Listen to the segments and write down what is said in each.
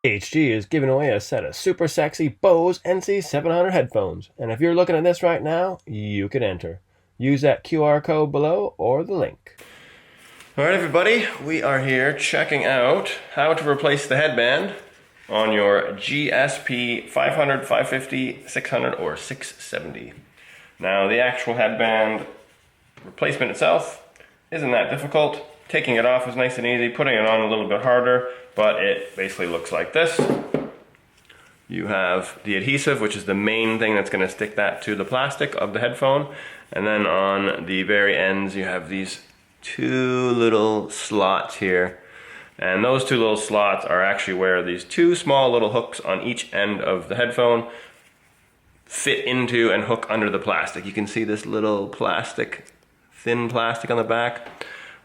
AHG is giving away a set of super sexy Bose NC700 headphones, and if you're looking at this right now, you can enter. Use that QR code below or the link. Alright everybody, we are here checking out how to replace the headband on your GSP500, 550, 600 or 670. Now the actual headband replacement itself isn't that difficult. Taking it off is nice and easy, putting it on a little bit harder, but it basically looks like this. You have the adhesive, which is the main thing that's going to stick that to the plastic of the headphone, and then on the very ends you have these two little slots here, and those two little slots are actually where these two small little hooks on each end of the headphone fit into and hook under the plastic. You can see this little plastic, thin plastic on the back.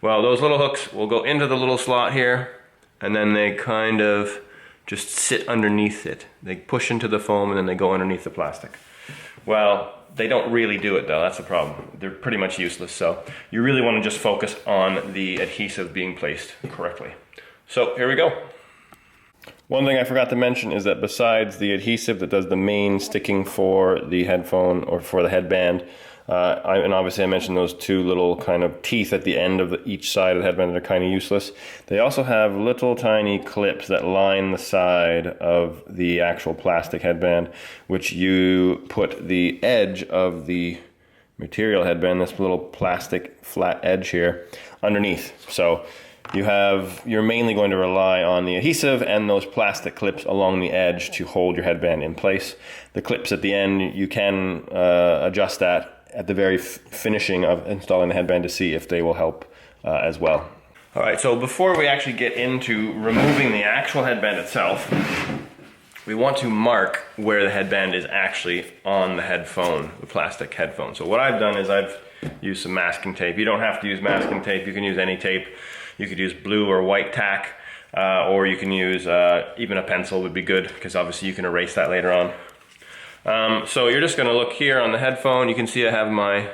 Well, those little hooks will go into the little slot here, and then they kind of just sit underneath it. They push into the foam and then they go underneath the plastic. Well, they don't really do it though, that's the problem. They're pretty much useless, so you really want to just focus on the adhesive being placed correctly. So here we go. One thing I forgot to mention is that besides the adhesive that does the main sticking for the headphone or for the headband, and obviously I mentioned those two little kind of teeth at the end of each side of the headband that are kind of useless. They also have little tiny clips that line the side of the actual plastic headband, which you put the edge of the material headband, this little plastic flat edge here, underneath. So you're mainly going to rely on the adhesive and those plastic clips along the edge to hold your headband in place. The clips at the end, you can adjust that at the very finishing of installing the headband to see if they will help as well. Alright, so before we actually get into removing the actual headband itself, we want to mark where the headband is actually on the headphone, the plastic headphone. So what I've done is I've used some masking tape. You don't have to use masking tape, you can use any tape. You could use blue or white tack, or you can use even a pencil would be good, because obviously you can erase that later on. So you're just going to look here on the headphone. You can see I have my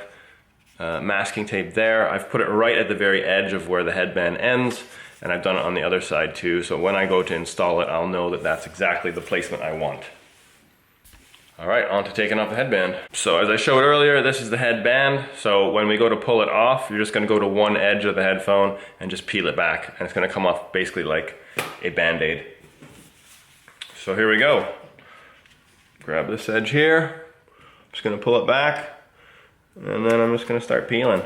masking tape there. I've put it right at the very edge of where the headband ends, and I've done it on the other side too, so when I go to install it, I'll know that that's exactly the placement I want. Alright, on to taking off the headband. So as I showed earlier, this is the headband. So when we go to pull it off, you're just going to go to one edge of the headphone and just peel it back, and it's going to come off basically like a band-aid. So here we go. Grab this edge here, I'm just going to pull it back, and then I'm just going to start peeling.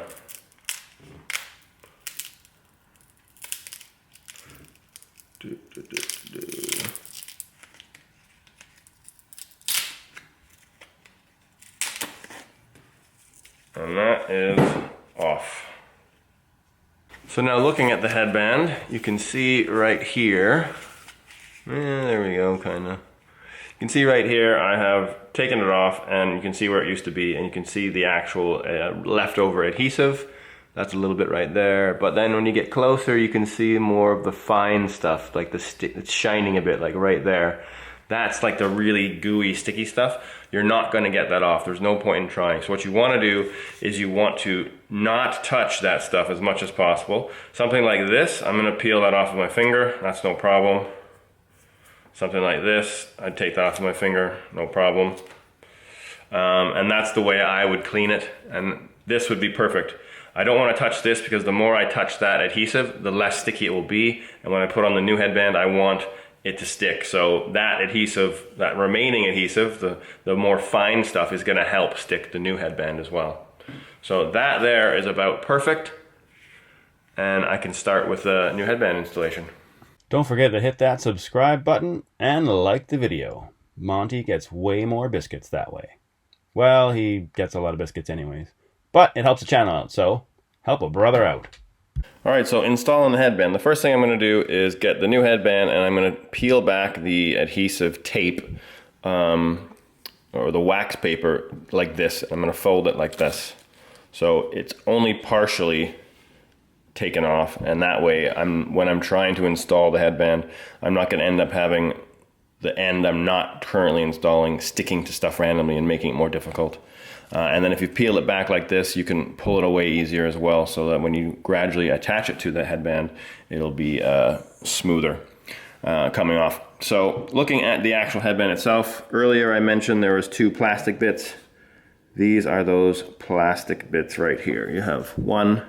And that is off. So now looking at the headband, you can see right here, there we go, kind of. You can see right here I have taken it off, and you can see where it used to be, and you can see the actual leftover adhesive. That's a little bit right there, but then when you get closer you can see more of the fine stuff, like it's shining a bit, like right there. That's like the really gooey, sticky stuff. You're not going to get that off. There's no point in trying. So what you want to do is you want to not touch that stuff as much as possible. Something like this, I'm going to peel that off with my finger. That's no problem. Something like this, I'd take that off with my finger, no problem. And that's the way I would clean it, and this would be perfect. I don't want to touch this because the more I touch that adhesive, the less sticky it will be, and when I put on the new headband, I want it to stick. So that adhesive, that remaining adhesive, the more fine stuff is going to help stick the new headband as well. So that there is about perfect, and I can start with the new headband installation. Don't forget to hit that subscribe button and like the video. Monty gets way more biscuits that way. Well, he gets a lot of biscuits anyways. But it helps the channel out, so help a brother out. Alright, so installing the headband. The first thing I'm going to do is get the new headband, and I'm going to peel back the adhesive tape, or the wax paper like this. I'm going to fold it like this. So it's only partially taken off, and that way when I'm trying to install the headband, I'm not going to end up having the end I'm not currently installing sticking to stuff randomly and making it more difficult. And then if you peel it back like this, you can pull it away easier as well, so that when you gradually attach it to the headband, it'll be smoother coming off. So looking at the actual headband itself, earlier I mentioned there was 2 plastic bits. These are those plastic bits right here. You have 1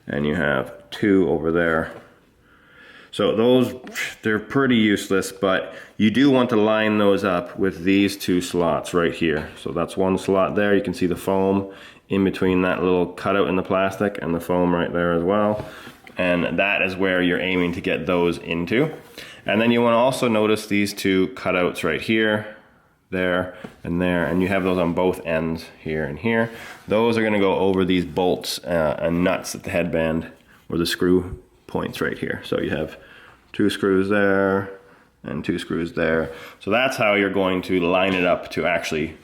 and you have 2 over there. So those, they're pretty useless, but you do want to line those up with these 2 slots right here. So that's 1 slot there. You can see the foam in between that little cutout in the plastic and the foam right there as well. And that is where you're aiming to get those into. And then you want to also notice these 2 cutouts right here, there, and you have those on both ends, here and here. Those are going to go over these bolts and nuts at the headband, or the screw points right here. So you have 2 screws there and 2 screws there. So that's how you're going to line it up to actually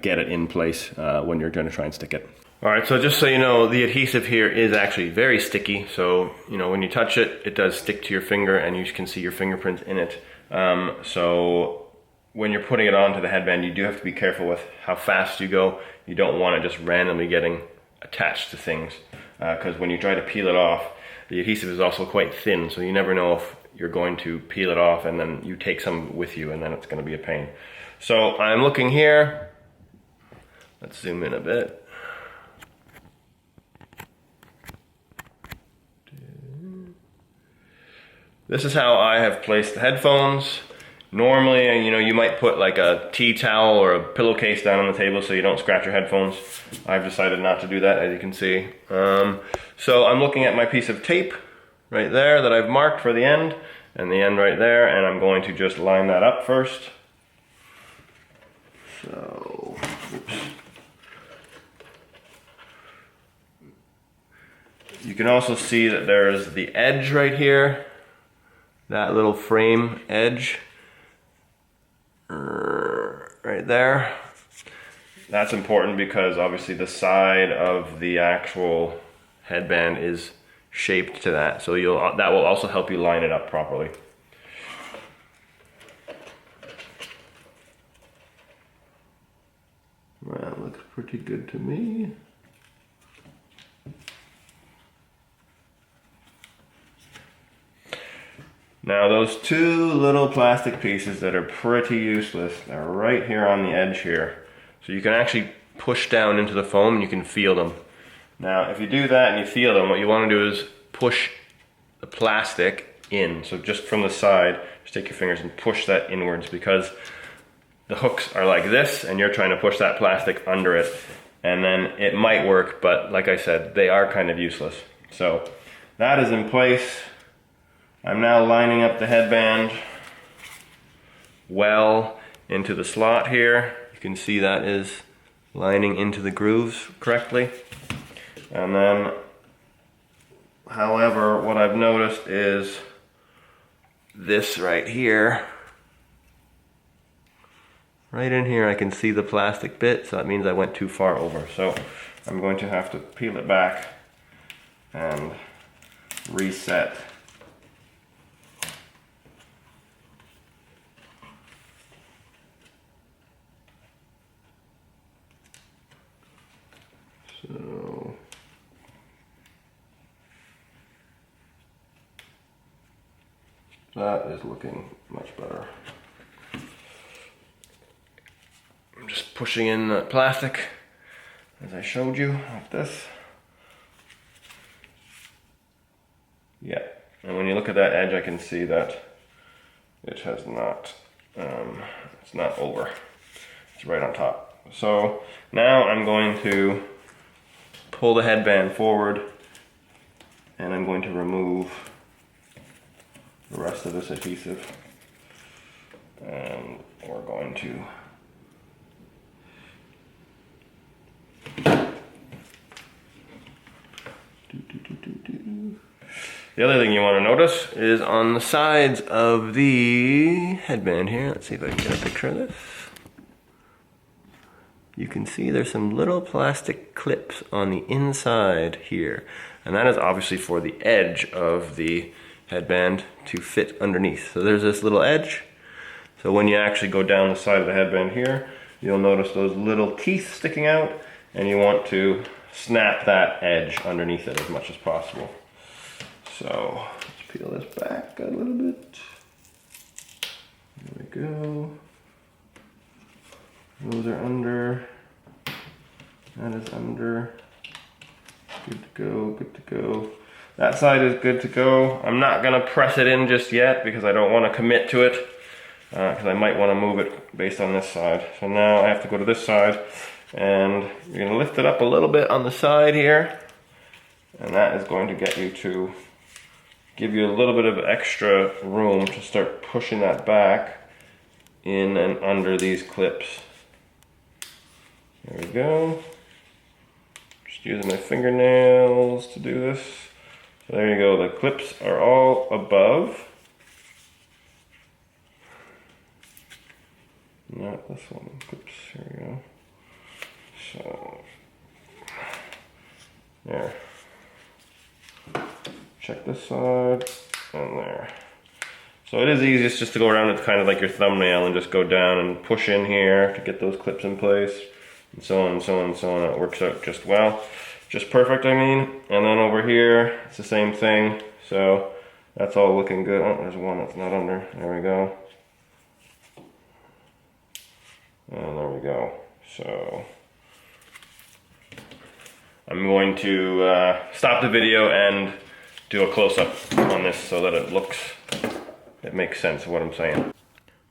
get it in place when you're going to try and stick it. All right, so just so you know, the adhesive here is actually very sticky. So, you know, when you touch it, it does stick to your finger and you can see your fingerprints in it. So when you're putting it onto the headband, you do have to be careful with how fast you go. You don't want it just randomly getting attached to things, because when you try to peel it off, the adhesive is also quite thin, so you never know if you're going to peel it off and then you take some with you and then it's going to be a pain. So I'm looking here. Let's zoom in a bit. This is how I have placed the headphones. Normally, you know, you might put like a tea towel or a pillowcase down on the table so you don't scratch your headphones. I've decided not to do that, as you can see. So I'm looking at my piece of tape right there that I've marked for the end, and the end right there, and I'm going to just line that up first. So, oops. You can also see that there's the edge right here, that little frame edge right there. That's important because obviously the side of the actual headband is shaped to that, so that will also help you line it up properly. Well, that looks pretty good to me. Now those 2 little plastic pieces that are pretty useless are right here on the edge here. So you can actually push down into the foam and you can feel them. Now if you do that and you feel them, what you want to do is push the plastic in. So just from the side, just take your fingers and push that inwards, because the hooks are like this and you're trying to push that plastic under it. And then it might work, but like I said, they are kind of useless. So that is in place. I'm now lining up the headband well into the slot here. You can see that is lining into the grooves correctly. And then, however, what I've noticed is this right here. Right in here I can see the plastic bit, so that means I went too far over. So I'm going to have to peel it back and reset. So that is looking much better. I'm just pushing in the plastic as I showed you, like this. Yeah, and when you look at that edge, I can see that it has not, it's not over. It's right on top. So now I'm going to pull the headband forward and I'm going to remove the rest of this adhesive, and we're going to The other thing you want to notice is on the sides of the headband here. Let's see if I can get a picture of this. You can see there's some little plastic clips on the inside here, and that is obviously for the edge of the headband to fit underneath. So there's this little edge. So when you actually go down the side of the headband here, you'll notice those little teeth sticking out, and you want to snap that edge underneath it as much as possible. So let's peel this back a little bit. There we go. Those are under. That is under. Good to go, good to go. That side is good to go. I'm not gonna press it in just yet because I don't want to commit to it because I might want to move it based on this side. So now I have to go to this side and you're gonna lift it up a little bit on the side here, and that is going to get you to give you a little bit of extra room to start pushing that back in and under these clips. There we go. Just using my fingernails to do this. So there you go, the clips are all above. Not this one, clips, here we go. So, there. Check this side, and there. So it is easiest just to go around with kind of like your thumbnail and just go down and push in here to get those clips in place. And so on and so on and so on. It works out just well. Just perfect, I mean. And then over here, it's the same thing. So that's all looking good. Oh, there's one that's not under. There we go. And there we go. So I'm going to stop the video and do a close-up on this so that it makes sense of what I'm saying.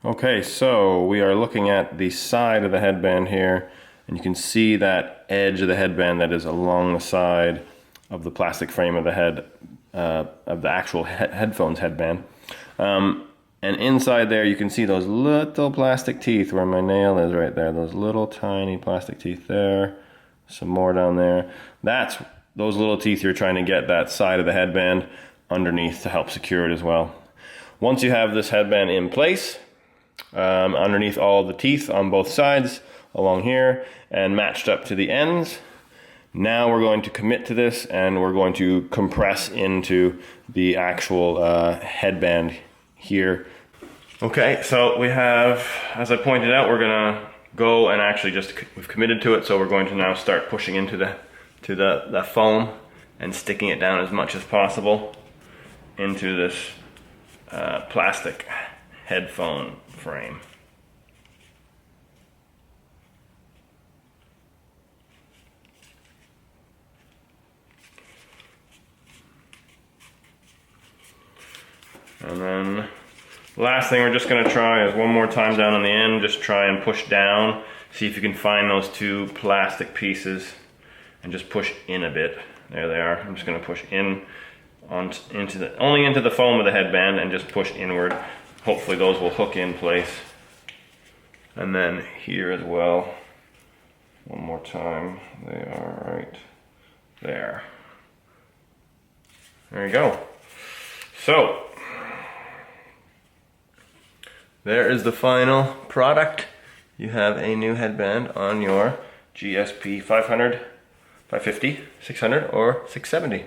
Okay, so we are looking at the side of the headband here, and you can see that edge of the headband that is along the side of the plastic frame of the head, of the actual headphones headband. And inside there you can see those little plastic teeth where my nail is right there, those little tiny plastic teeth there, some more down there. That's those little teeth you're trying to get that side of the headband underneath to help secure it as well. Once you have this headband in place, underneath all the teeth on both sides along here and matched up to the ends, now we're going to commit to this and we're going to compress into the actual headband here. Okay, so we have, as I pointed out, we're gonna go and actually we've committed to it, so we're going to now start pushing into the foam and sticking it down as much as possible into this plastic headphone frame. And then the last thing we're just going to try is one more time down on the end, just try and push down, see if you can find those two plastic pieces and just push in a bit. There they are. I'm just going to push in only into the foam of the headband and just push inward. Hopefully those will hook in place. And then here as well, one more time. They are right there. There you go. So there is the final product. You have a new headband on your GSP500, 550, 600, or 670.